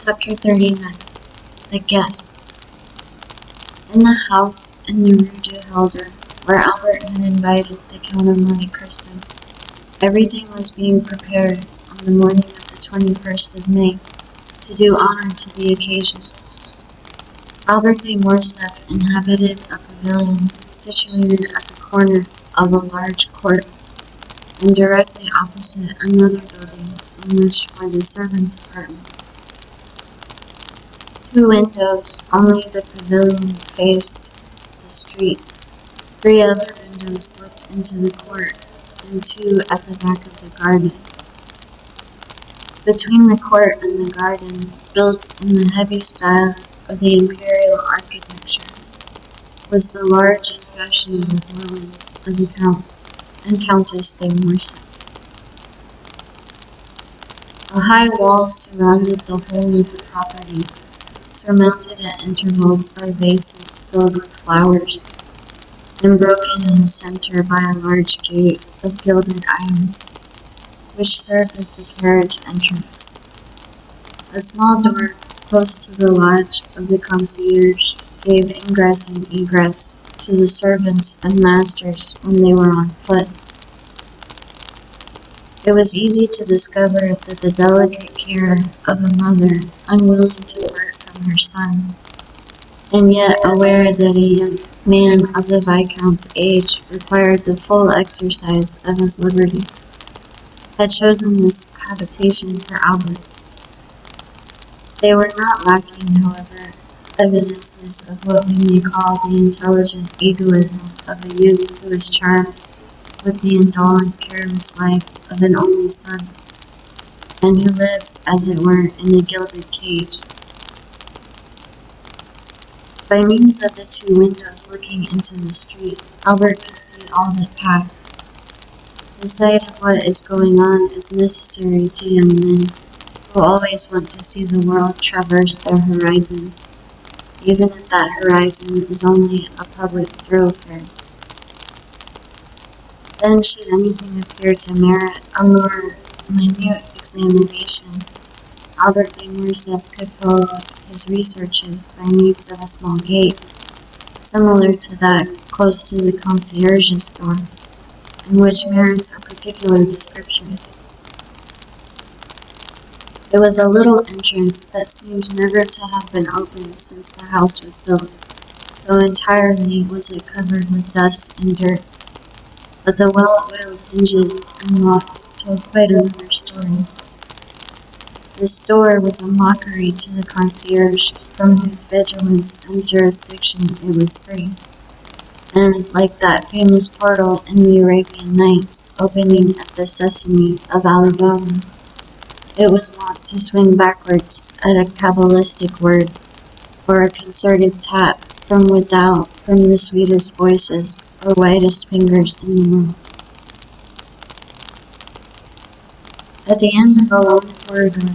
Chapter 39. The Guests. In the house in the Rue du Helder, where Albert had invited the Count of Monte Cristo, everything was being prepared on the morning of the 21st of May to do honor to the occasion. Albert de Morcerf inhabited a pavilion situated at the corner of a large court, and directly opposite another building in which were the servants' apartments. 2 windows, only the pavilion faced the street. 3 other windows looked into the court, and 2 at the back of the garden. Between the court and the garden, built in the heavy style of the imperial architecture, was the large and fashionable dwelling of the Count and Countess de Morcerf. A high wall surrounded the whole of the property, surmounted at intervals by vases filled with flowers, and broken in the center by a large gate of gilded iron, which served as the carriage entrance. A small door close to the lodge of the concierge gave ingress and egress to the servants and masters when they were on foot. It was easy to discover that the delicate care of a mother unwilling to part from her son, and yet aware that a young man of the Viscount's age required the full exercise of his liberty, had chosen this habitation for Albert. They were not lacking, however, evidences of what we may call the intelligent egoism of a youth who is charmed with the indolent, careless life of an only son, and who lives, as it were, in a gilded cage. By means of the 2 windows looking into the street, Albert could see all that passed. The sight of what is going on is necessary to young men, who always want to see the world traverse their horizon, even if that horizon is only a public thoroughfare. Then, should anything appear to merit a more minute examination, Albert de Morcerf could follow up his researches by means of a small gate, similar to that close to the concierge's door, and which merits a particular description. It was a little entrance that seemed never to have been opened since the house was built, so entirely was it covered with dust and dirt. But the well-oiled hinges and locks told quite another story. This door was a mockery to the concierge, from whose vigilance and jurisdiction it was free, and, like that famous portal in the Arabian Nights opening at the Sesame of Alabama, it was wont to swing backwards at a cabalistic word, or a concerted tap from without from the sweetest voices or whitest fingers in the world. At the end of a long corridor,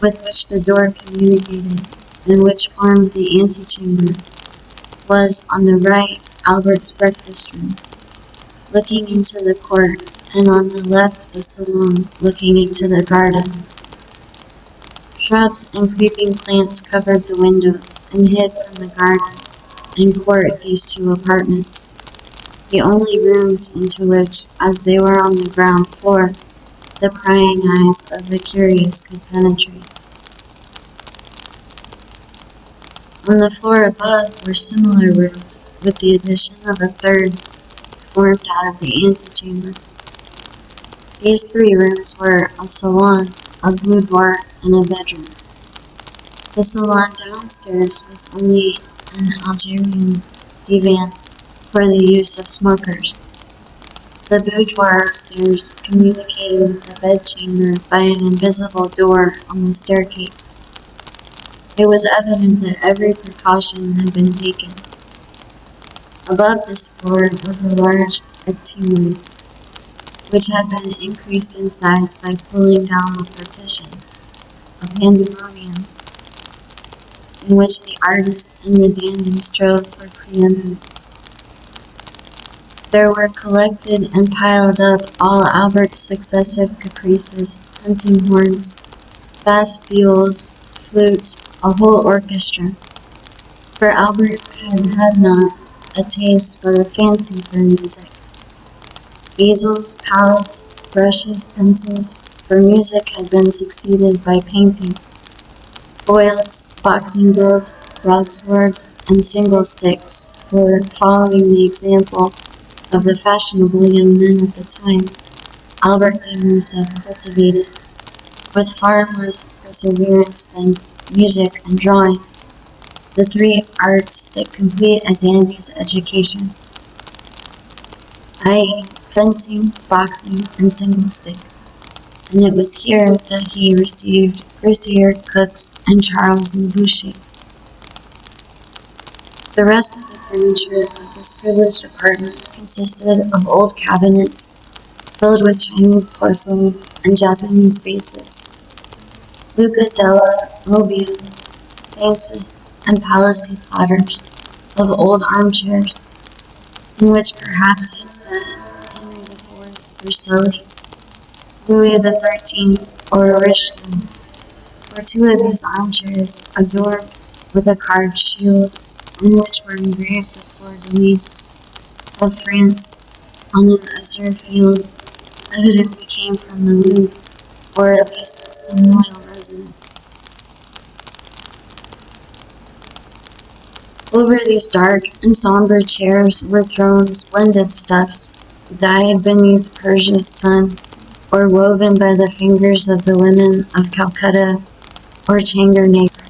with which the door communicated, and which formed the antechamber, was, on the right, Albert's breakfast room, looking into the court, and on the left the salon, looking into the garden. Shrubs and creeping plants covered the windows, and hid from the garden and court these 2 apartments, the only rooms into which, as they were on the ground floor, the prying eyes of the curious could penetrate. On the floor above were similar rooms, with the addition of a 3rd, formed out of the antechamber. These 3 rooms were a salon, a boudoir, and a bedroom. The salon downstairs was only an Algerian divan for the use of smokers. The boudoir upstairs communicated with the bedchamber by an invisible door on the staircase. It was evident that every precaution had been taken. Above this floor was a large etuary, which had been increased in size by pulling down the partitions, a pandemonium, in which the artists and the dandies strove for preeminence. There were collected and piled up all Albert's successive caprices, hunting horns, vast viols, flutes, a whole orchestra. For Albert had not a taste but a fancy for music. Easels, palettes, brushes, pencils, for music had been succeeded by painting. Foils, boxing gloves, broadswords, and single sticks for following the example of the fashionable young men of the time. Albert himself cultivated, with far more perseverance than music and drawing, the three arts that complete a dandy's education, i.e., fencing, boxing, and single stick. And it was here that he received Grisier, Cooks, and Charles Boucher. The rest of the furniture of this privileged apartment consisted of old cabinets filled with Chinese porcelain and Japanese vases, Luca della Robbia, faces, and Palissy platters of old armchairs, in which perhaps had sat Henry IV or Sully, Louis XIII, or Richelieu, for two of these armchairs, adorned with a carved shield, on which were engraved the fleur-de-lis of France on an azure field, evidently came from the Louvre, or at least some royal residence. Over these dark and somber chairs were thrown splendid stuffs, dyed beneath Persia's sun, or woven by the fingers of the women of Calcutta or Changarnagar.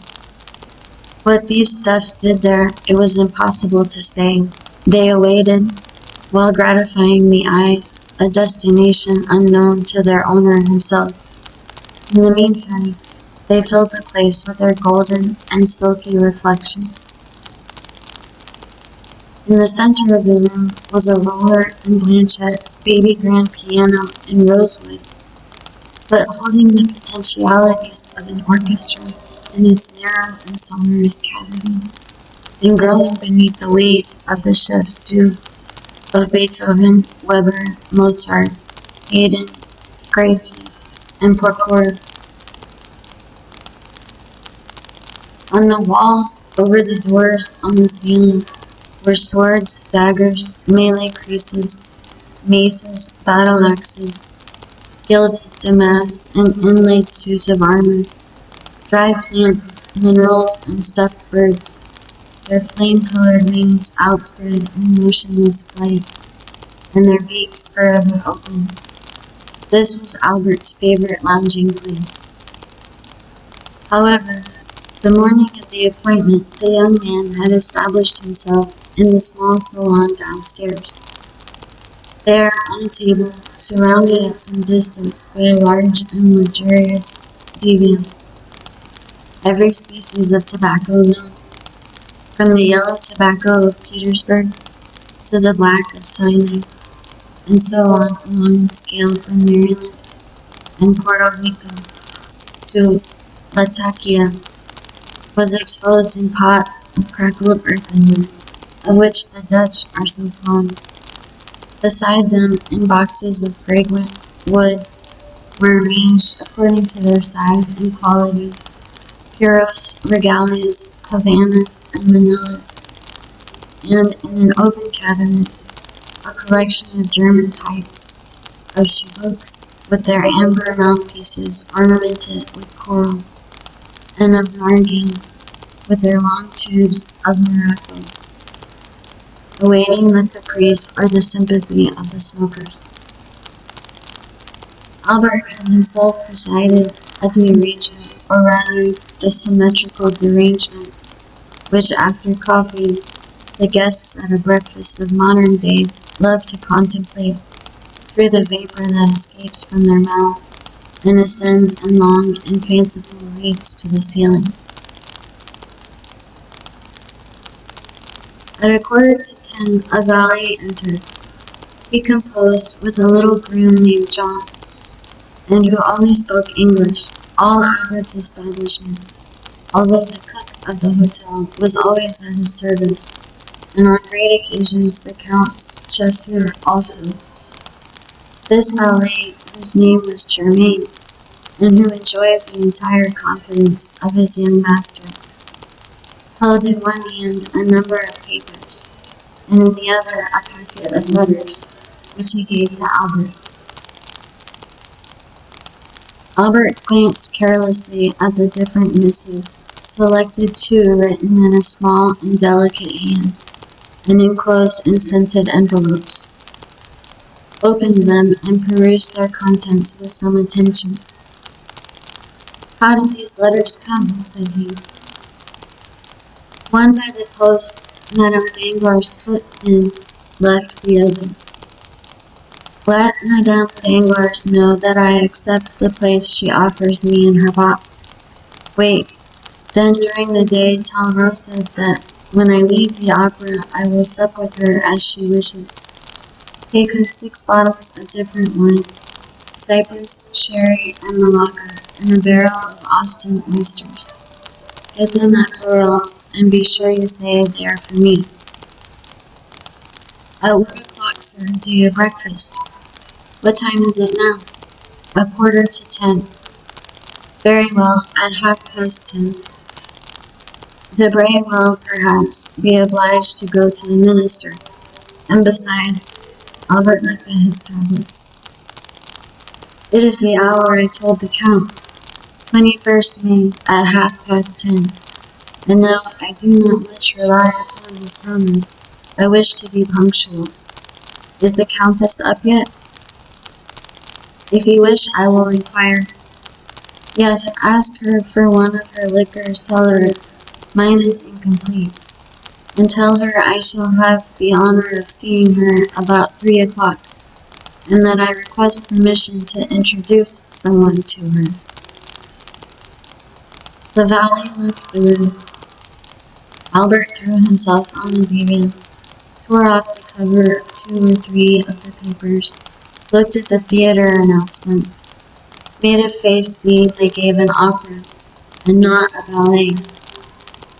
What these stuffs did there, it was impossible to say. They awaited, while gratifying the eyes, a destination unknown to their owner himself. In the meantime, they filled the place with their golden and silky reflections. In the center of the room was a roller and blanchette baby grand piano in rosewood, but holding the potentialities of an orchestra in its narrow and sonorous cavity, and growing beneath the weight of the chefs d'oeuvre of Beethoven, Weber, Mozart, Haydn, Goethe, and Porpora. On the walls, over the doors, on the ceiling, were swords, daggers, melee creases, maces, battle axes, gilded, damasked, and inlaid suits of armor, dried plants, minerals, and stuffed birds, their flame-colored wings outspread in motionless flight, and their beaks forever open. This was Albert's favorite lounging place. However, the morning of the appointment, the young man had established himself in the small salon downstairs. There, on a table, surrounded at some distance by a large and luxurious divan, every species of tobacco known, from the yellow tobacco of Petersburg to the black of Sinai, and so on along the scale from Maryland and Puerto Rico to Latakia, was exposed in pots of crackled earthenware, of which the Dutch are so fond. Beside them, in boxes of fragrant wood, were arranged according to their size and quality, puros, regalias, Havanas, and Manillas, and in an open cabinet, a collection of German pipes, of chibouks with their amber mouthpieces ornamented with coral, and of nargils with their long tubes of morocco, awaiting the caprice or the sympathy of the smokers. Albert had himself presided at the arrangement, or rather the symmetrical derangement, which after coffee, the guests at a breakfast of modern days love to contemplate through the vapor that escapes from their mouths and ascends in long and fanciful wreaths to the ceiling. At 10:15, a valet entered. He composed with a little groom named John, and who only spoke English, all Albert's establishment, although the cook of the hotel was always at his service, and on great occasions the Count's chasseur also. This valet, whose name was Germain, and who enjoyed the entire confidence of his young master, held in one hand a number of papers, and in the other a packet of letters, which he gave to Albert. Albert glanced carelessly at the different missives, selected two written in a small and delicate hand, and enclosed in scented envelopes, opened them, and perused their contents with some attention. "How did these letters come?" said he. "One by the post Madame Danglars put in, left the other. Let Madame Danglars know that I accept the place she offers me in her box. Wait, then during the day tell Rosa that when I leave the opera I will sup with her as she wishes. Take her 6 bottles of different wine, Cyprus, sherry, and Malacca, and a barrel of Austin oysters. Get them at Burrell's, and be sure you say they are for me. At what o'clock, sir, do you breakfast? What time is it now? 9:45. Very well, at 10:30. Debray will, perhaps, be obliged to go to the minister, and besides, Albert looked at his tablets. It is the hour I told the Count, 21st May, at 10:30, and though I do not much rely upon his promise, I wish to be punctual. Is the Countess up yet? If you wish, I will inquire. Yes, ask her for one of her liquor cellarets. Mine is incomplete. And tell her I shall have the honor of seeing her about 3 o'clock, and that I request permission to introduce someone to her." The valet left the room. Albert threw himself on the divan, tore off the cover of 2 or 3 of the papers, looked at the theater announcements, made a face see they gave an opera, and not a ballet,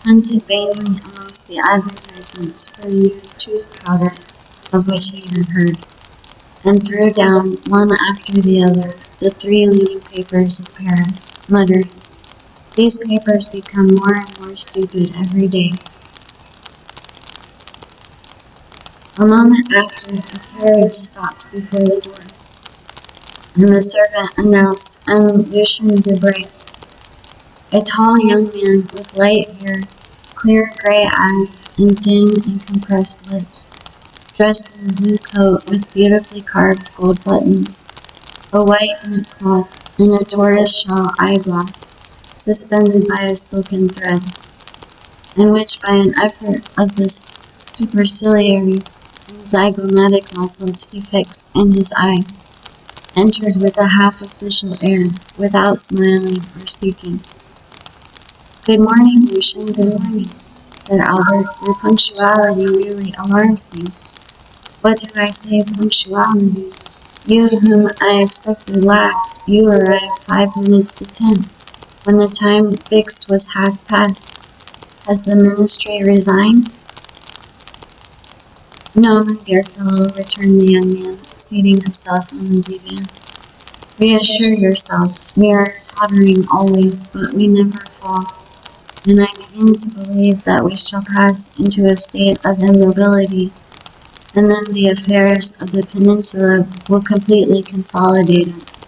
hunted vainly amongst the advertisements for new tooth powder of which he had heard, and threw down, one after the other, the 3 leading papers of Paris, muttering, "These papers become more and more stupid every day." A moment after, a carriage stopped before the door, and the servant announced Lucien Debray, a tall young man with light hair, clear gray eyes, and thin and compressed lips, dressed in a blue coat with beautifully carved gold buttons, a white neckcloth, and a tortoise-shell eyeglass, suspended by a silken thread, and which by an effort of the superciliary and zygomatic muscles he fixed in his eye, entered with a half-official air, without smiling or speaking. "Good morning, Lucien, good morning," said Albert. "Your punctuality really alarms me." "What do I say, punctuality? You whom I expected last, you arrived 5 minutes to 10, when the time fixed was 10:30. Has the ministry resigned?" "No, my dear fellow," returned the young man, seating himself on the divan. "Reassure yourself. We are tottering always, but we never fall, and I begin to believe that we shall pass into a state of immobility, and then the affairs of the peninsula will completely consolidate us."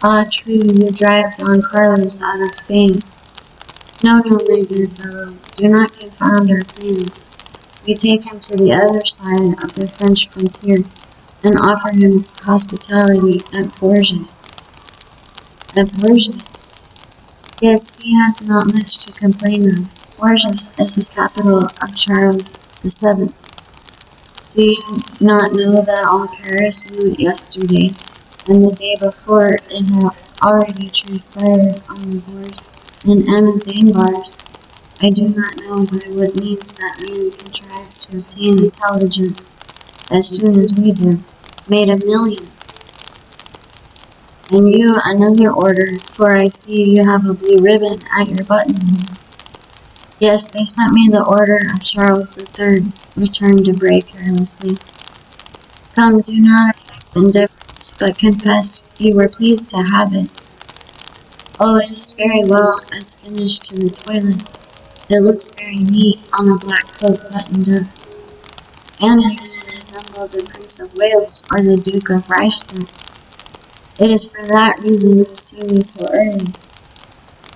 "Ah, true, you drive Don Carlos out of Spain." No, my dear fellow, do not confound our plans. We take him to the other side of the French frontier, and offer him hospitality at Bourges. At Bourges? Yes, he has not much to complain of. Bourges is the capital of Charles VII. Do you not know that all Paris knew it yesterday, and the day before it had already transpired on the bourse, and Emma Danglars, I do not know by what means that man contrives to obtain intelligence as soon as we do, made 1,000,000. And you another order, for I see you have a blue ribbon at your buttonhole. Yes, they sent me the order of Charles III, returned Debray carelessly. Come, do not affect indifference glass, but confess you were pleased to have it. Oh, it is very well as finished to the toilet. It looks very neat on a black coat buttoned up, and makes you resemble the Prince of Wales or the Duke of Reichstadt. It is for that reason you see me so early,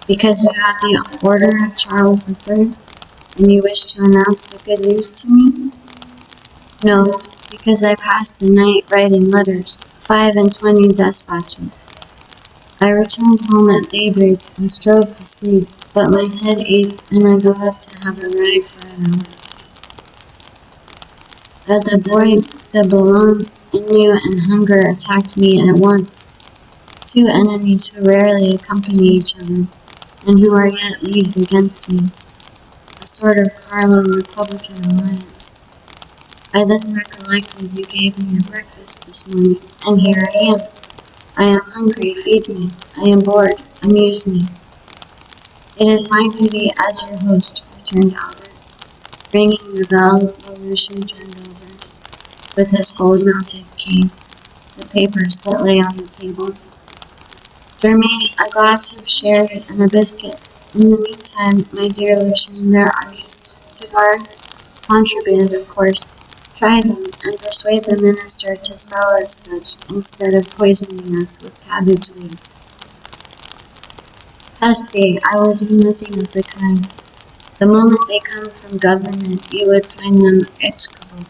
because you have the order of Charles III, and you wish to announce the good news to me? No, because I passed the night writing letters, 25 dispatches. I returned home at daybreak and strove to sleep, but my head ached and I got up to have a ride for an hour. At the Bois de Boulogne, ennui and hunger attacked me at once, two enemies who rarely accompany each other, and who are yet leagued against me, a sort of Carlo-Republican alliance. I then recollected you gave me your breakfast this morning, and here I am. I am hungry, feed me. I am bored, amuse me. It is my duty as your host, returned Albert, ringing the bell while Lucian turned over, with his gold-mounted cane, the papers that lay on the table. Germaine, a glass of sherry and a biscuit. In the meantime, my dear Lucian, there are cigars, contraband, of course. Try them, and persuade the minister to sell us such, instead of poisoning us with cabbage leaves. Peste, I will do nothing of the kind. The moment they come from government, you would find them execrable.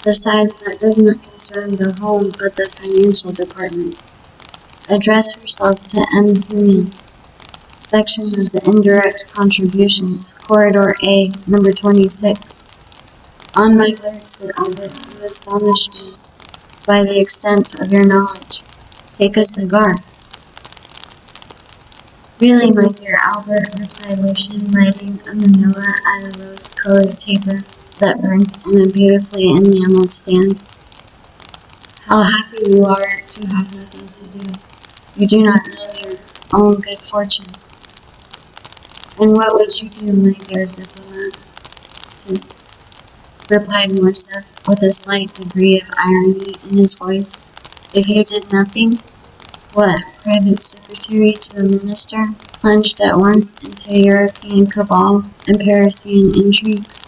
Besides, that does not concern the home, but the financial department. Address yourself to M. Human, section of the indirect contributions, corridor A, number 26. On my word, said Albert, you astonish me by the extent of your knowledge. Take a cigar. Really, my dear Albert, replied Lucian, lighting a manila at a rose-colored taper that burnt in a beautifully enameled stand. How happy you are to have nothing to do. You do not know your own good fortune. And what would you do, my dear diplomatist? Replied Morcerf, with a slight degree of irony in his voice. If you did nothing? What, private secretary to a minister, plunged at once into European cabals and Parisian intrigues,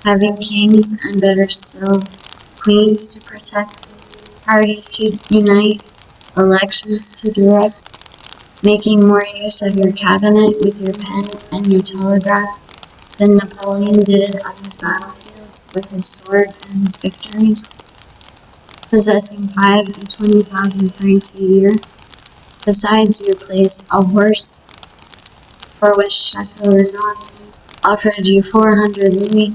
having kings and, better still, queens to protect, parties to unite, elections to direct, making more use of your cabinet with your pen and your telegraph than Napoleon did on his battlefields with his sword and his victories, possessing 25,000 francs a year, besides your place a horse, for which Chateau Renaud offered you 400 louis,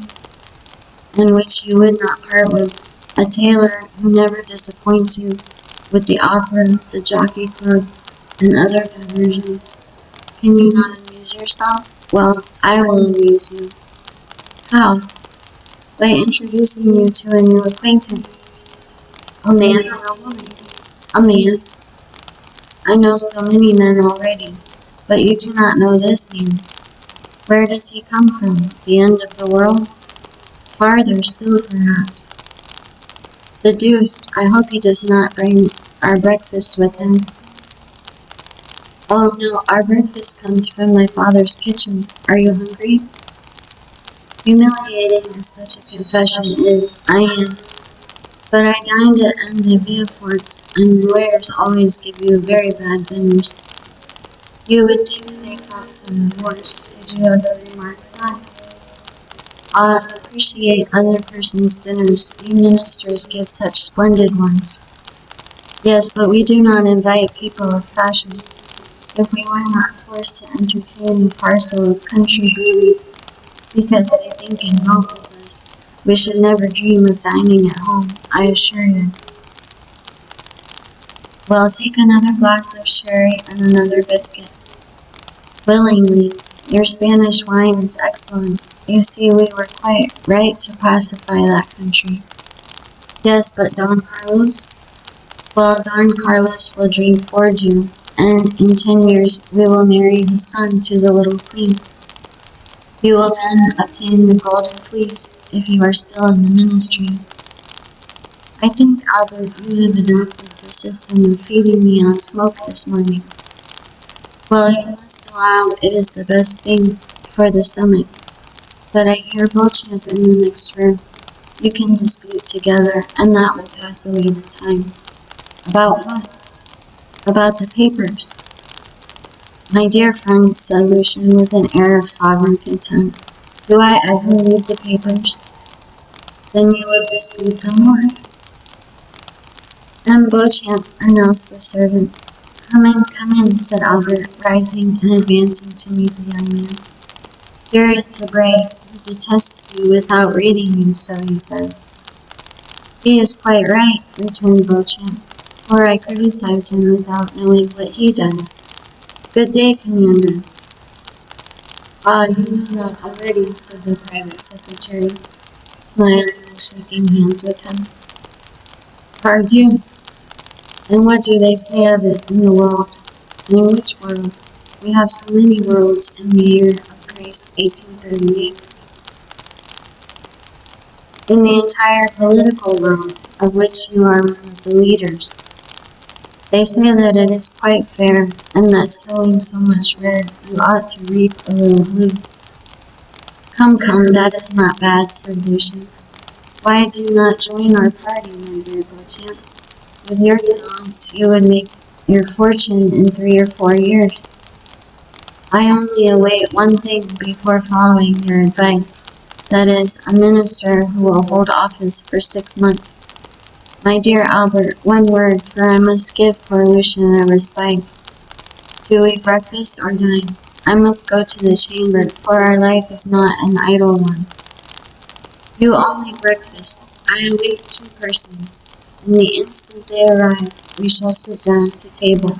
and which you would not part with, a tailor who never disappoints you, with the opera, the jockey club, and other diversions. Can you not amuse yourself? Well, I will amuse you. How? By introducing you to a new acquaintance. A man or a woman? A man. I know so many men already, but you do not know this man. Where does he come from? The end of the world? Farther still, perhaps. The deuce, I hope he does not bring our breakfast with him. Oh no, our breakfast comes from my father's kitchen. Are you hungry? Humiliating as such a confession is, I am. But I dined at M. de Villefort's, and lawyers always give you very bad dinners. You would think they felt some remorse. Did you ever remark that? Ah, depreciate other persons' dinners. You ministers give such splendid ones. Yes, but we do not invite people of fashion. If we were not forced to entertain a parcel of country beauties because they think and vote with us, we should never dream of dining at home, I assure you. Well, take another glass of sherry and another biscuit. Willingly. Your Spanish wine is excellent. You see, we were quite right to pacify that country. Yes, but Don Carlos? Well, Don Carlos will drink Bordeaux, and in 10 years we will marry his son to the little queen. You will then obtain the golden fleece, if you are still in the ministry. I think, Albert, you have adopted the system of feeding me on smoke this morning. Well, you must allow it is the best thing for the stomach. But I hear Beauchamp in the next room. You can dispute together, and that will pass away the time. About what? About the papers. My dear friend, said Lucian with an air of sovereign contempt, do I ever read the papers? Then you will dispute no more. And Beauchamp, announced the servant. Come in, said Albert, rising and advancing to meet the young man. Here is Debray, who detests you without reading you, so he says. He is quite right, returned Beauchamp, for I criticize him without knowing what he does. Good day, Commander. Ah, you know that already, said the private secretary, smiling and shaking hands with him. Pardieu. And what do they say of it in the world? In which world? We have so many worlds in the year of grace 1838. In the entire political world, of which you are one of the leaders. They say that it is quite fair, and that sowing so much red, you ought to reap a little blue. Come, that is not bad, said Lucian. Why do you not join our party, my dear Beauchamp? With your talents, you would make your fortune in 3 or 4 years. I only await one thing before following your advice. That is, a minister who will hold office for 6 months. My dear Albert, one word, for I must give poor Lucian a respite. Do we breakfast or dine? I must go to the chamber, for our life is not an idle one. You only breakfast. I await 2 persons, and the instant they arrive, we shall sit down to table.